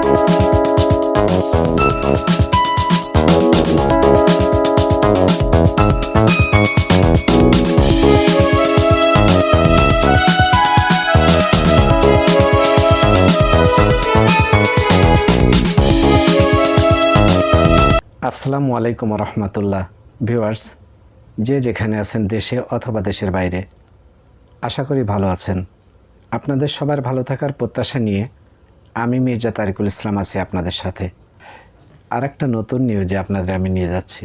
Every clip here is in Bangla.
আসসালামু আলাইকুম রহমতুল্লাহ। ভিউয়ার্স, যে যেখানে আছেন দেশে অথবা দেশের বাইরে, আশা করি ভালো আছেন। আপনাদের সবার ভালো থাকার প্রত্যাশা নিয়ে আমি মির্জা তারিকুল ইসলাম আছি আপনাদের সাথে। আর একটা নতুন নিউজে আপনাদের আমি নিয়ে যাচ্ছি।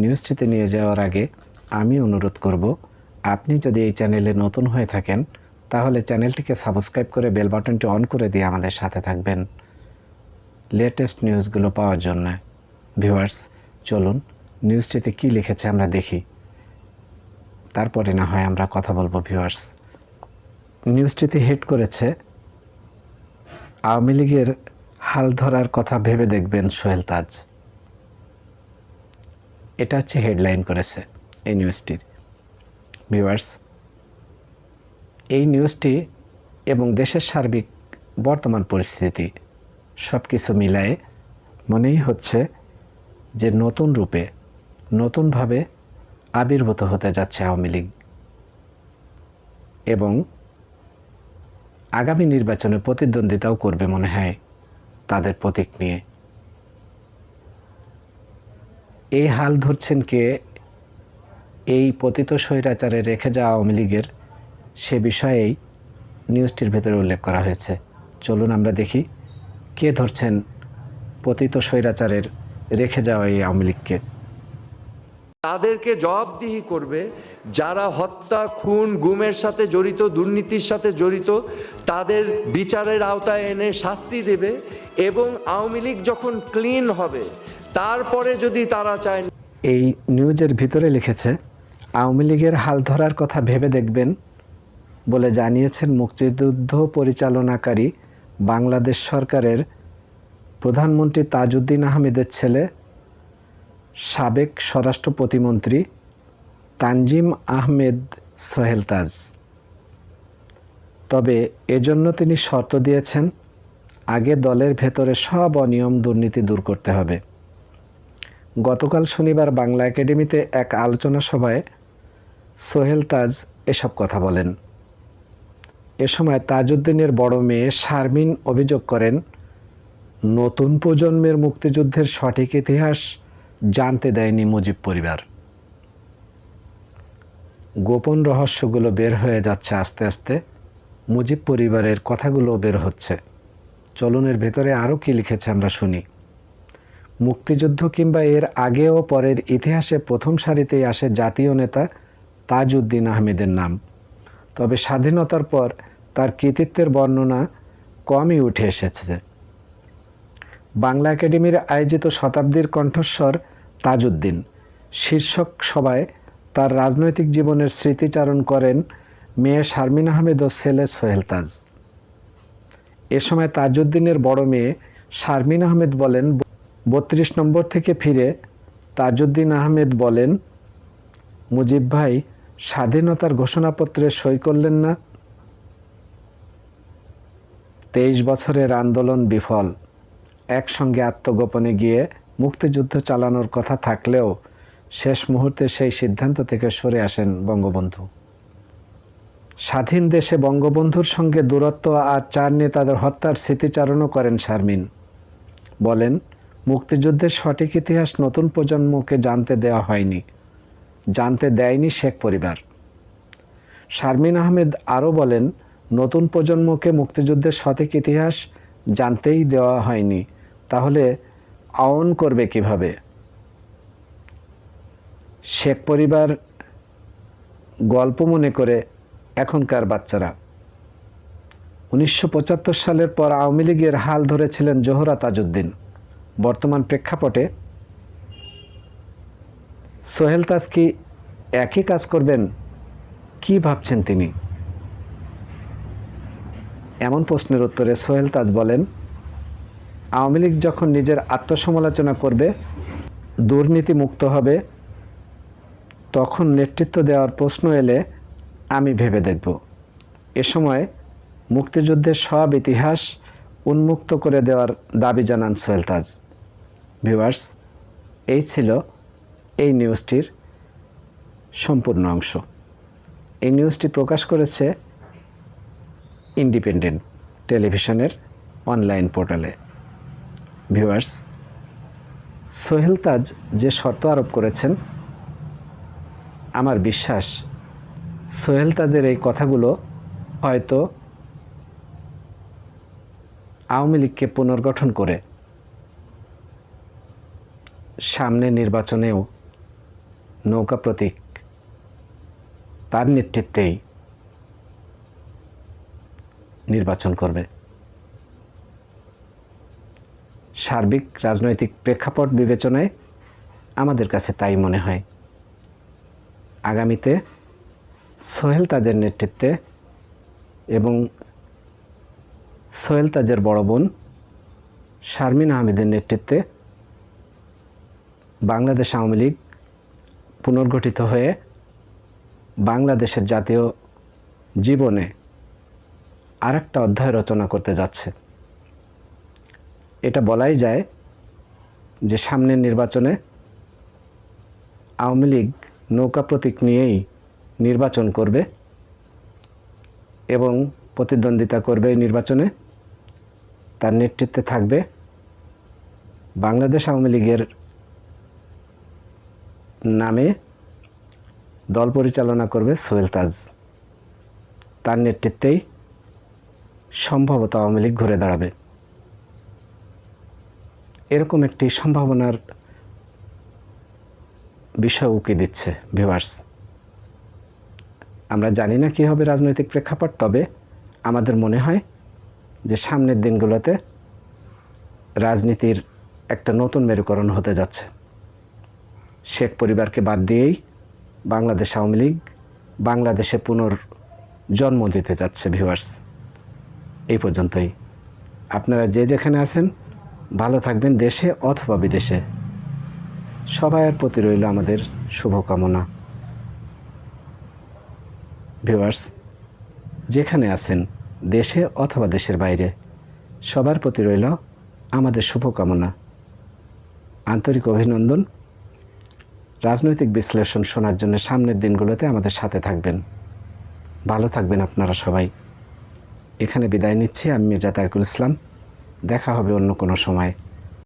নিউজটিতে নিয়ে যাওয়ার আগে আমি অনুরোধ করব, আপনি যদি এই চ্যানেলে নতুন হয়ে থাকেন তাহলে চ্যানেলটিকে সাবস্ক্রাইব করে বেল বাটনটি অন করে দিয়ে আমাদের সাথে থাকবেন লেটেস্ট নিউজগুলো পাওয়ার জন্য। ভিউয়ার্স, চলুন নিউজটিতে কী লিখেছে আমরা দেখি, তারপরে না হয় আমরা কথা বলবো। ভিউয়ার্স, নিউজটিতে হেড করেছে আওয়ামী লীগের হাল ধরার কথা ভেবে দেখবেন সোহেল তাজ। এটা হচ্ছে হেডলাইন করেছে এই নিউজটির। ভিউয়ার্স, এই নিউজটি এবং দেশের সার্বিক বর্তমান পরিস্থিতি সব কিছু মিলায়ে মনেই হচ্ছে যে নতুন রূপে নতুনভাবে আবির্ভূত হতে যাচ্ছে আওয়ামী লীগ এবং আগামী নির্বাচনে প্রতিদ্বন্দ্বিতাও করবে মনে হয় তাদের প্রতীক নিয়ে। এই হাল ধরছেন কে, এই পতিত স্বৈরাচারে রেখে যাওয়া আওয়ামী লীগের, সে বিষয়েই নিউজটির ভেতরে উল্লেখ করা হয়েছে। চলুন আমরা দেখি কে ধরছেন পতিত স্বৈরাচারের রেখে যাওয়া এই আওয়ামী লীগকে। তাদেরকে জবাবদিহি করবে যারা হত্যা, খুন, গুমের সাথে জড়িত, দুর্নীতির সাথে জড়িত, তাদের বিচারের আওতায় এনে শাস্তি দেবে। এবং আওয়ামী লীগ যখন ক্লিন হবে তারপরে যদি তারা চায়। এই নিউজের ভিতরে লিখেছে, আওয়ামী লীগের হাল ধরার কথা ভেবে দেখবেন বলে জানিয়েছেন মুক্তিযুদ্ধ পরিচালনাকারী বাংলাদেশ সরকারের প্রধানমন্ত্রী তাজউদ্দিন আহমেদের ছেলে সাবেক স্বরাষ্ট্র প্রতিমন্ত্রী তানজিম আহমেদ সোহেল তাজ। তবে এজন্য তিনি শর্ত দিয়েছেন, আগে দলের ভেতরে সব অনিয়ম দুর্নীতি দূর করতে হবে। গতকাল শনিবার বাংলা একাডেমিতে এক আলোচনা সভায় সোহেল তাজ এসব কথা বলেন। এ সময় তাজউদ্দিনের বড় মেয়ে শারমিন অভিযোগ করেন, নতুন প্রজন্মের মুক্তিযুদ্ধের সঠিক ইতিহাস জানতে দেয়নি মুজিব পরিবার। গোপন রহস্যগুলো বের হয়ে যাচ্ছে আস্তে আস্তে, মুজিব পরিবারের কথাগুলো বের হচ্ছে। চলুনের ভেতরে আরও কী লিখেছে আমরা শুনি। মুক্তিযুদ্ধ কিংবা এর আগে ও পরের ইতিহাসে প্রথম সারিতেই আসে জাতীয় নেতা তাজউদ্দিন আহমেদের নাম। তবে স্বাধীনতার পর তার কৃতিত্বের বর্ণনা কমই উঠে এসেছে। বাংলা একাডেমির আয়োজিত শতাব্দীর কণ্ঠস্বর তাজউদ্দিন শীর্ষক সভায় তার রাজনৈতিক জীবনের স্মৃতিচারণ করেন মেয়ে শারমিন আহমেদ ও ছেলে সোহেল তাজ। এ সময় তাজউদ্দিনের বড় মেয়ে শারমিন আহমেদ বলেন, 32 নম্বর থেকে ফিরে তাজউদ্দিন আহমেদ বলেন, মুজিব ভাই স্বাধীনতার ঘোষণাপত্রে সই করলেন না। 23 বছরের আন্দোলন বিফল। একসঙ্গে আত্মগোপনে গিয়ে মুক্তিযুদ্ধ চালানোর কথা থাকলেও শেষ মুহূর্তে সেই সিদ্ধান্ত থেকে সরে আসেন বঙ্গবন্ধু। স্বাধীন দেশে বঙ্গবন্ধুর সঙ্গে দূরত্ব আর 4 নেতাদের হত্যার স্মৃতিচারণও করেন শারমিন। বলেন, মুক্তিযুদ্ধের সঠিক ইতিহাস নতুন প্রজন্মকে জানতে দেওয়া হয়নি, জানতে দেয়নি শেখ পরিবার। শারমিন আহমেদ আরও বলেন, নতুন প্রজন্মকে মুক্তিযুদ্ধের সঠিক ইতিহাস জানতেই দেওয়া হয়নি, তাহলে আওন করবে কিভাবে? শেখ পরিবার গল্প মনে করে এখনকার বাচ্চারা। 1975 সালের পর আওয়ামী লীগের হাল ধরেছিলেন জোহরা তাজউদ্দিন। বর্তমান প্রেক্ষাপটে সোহেল তাজ কি একই কাজ করবেন? কি ভাবছেন তিনি? এমন প্রশ্নের উত্তরে সোহেল তাজ বলেন, আওয়ামী লীগ যখন নিজের আত্মসমালোচনা করবে, দুর্নীতি মুক্ত হবে, তখন নেতৃত্ব দেওয়ার প্রশ্ন এলে আমি ভেবে দেখব। এ সময় মুক্তিযুদ্ধের সব ইতিহাস উন্মুক্ত করে দেওয়ার দাবি জানান সোহেল তাজ। ভিউয়ার্স, এই ছিল এই নিউজটির সম্পূর্ণ অংশ। এই নিউজটি প্রকাশ করেছে ইন্ডিপেন্ডেন্ট টেলিভিশনের অনলাইন পোর্টালে। ভিউয়ার্স, সোহেল তাজ যে শর্ত আরোপ করেছেন, আমার বিশ্বাস সোহেল তাজের এই কথাগুলো হয়তো আওয়ামী লীগকে পুনর্গঠন করে সামনে নির্বাচনেও নৌকা প্রতীক তার নেতৃত্বেই নির্বাচন করবে। সার্বিক রাজনৈতিক প্রেক্ষাপট বিবেচনায় আমাদের কাছে তাই মনে হয়। আগামীতে সোহেল তাজের নেতৃত্বে এবং সোহেল তাজের বড় বোন শারমিন আহমেদের নেতৃত্বে বাংলাদেশ আওয়ামী লীগ পুনর্গঠিত হয়ে বাংলাদেশের জাতীয় জীবনে আরেকটা অধ্যায় রচনা করতে যাচ্ছে। এটা বলাই যায় যে সামনের নির্বাচনে আওয়ামী লীগ নৌকা প্রতীক নিয়েই নির্বাচন করবে এবং প্রতিদ্বন্দ্বিতা করবে এই নির্বাচনে। তার নেতৃত্বে থাকবে বাংলাদেশ আওয়ামী লীগের নামে দল পরিচালনা করবে সোহেল তাজ। তার নেতৃত্বেই সম্ভবত আওয়ামী লীগ ঘুরে দাঁড়াবে। এরকম একটি সম্ভাবনার বিষয় উকি দিচ্ছে। ভিউয়ার্স, আমরা জানি না কী হবে রাজনৈতিক প্রেক্ষাপট, তবে আমাদের মনে হয় যে সামনের দিনগুলোতে রাজনীতির একটা নতুন মেরুকরণ হতে যাচ্ছে। শেখ পরিবারকে বাদ দিয়েই বাংলাদেশ আওয়ামী লীগ বাংলাদেশে পুনর্জন্ম দিতে যাচ্ছে। ভিউয়ার্স, এই পর্যন্তই। আপনারা যে যেখানে আছেন ভালো থাকবেন, দেশে অথবা বিদেশে। সবার প্রতি রইল আমাদের শুভকামনা। ভিউয়ার্স, যেখানে আছেন দেশে অথবা দেশের বাইরে, সবার প্রতি রইল আমাদের শুভকামনা। আন্তরিক অভিনন্দন। রাজনৈতিক বিশ্লেষণ শোনার জন্য সামনের দিনগুলোতে আমাদের সাথে থাকবেন। ভালো থাকবেন আপনারা সবাই। এখানে বিদায় নিচ্ছি। আমি মির্জা তারিকুল ইসলাম। দেখা হবে অন্য কোনো সময়।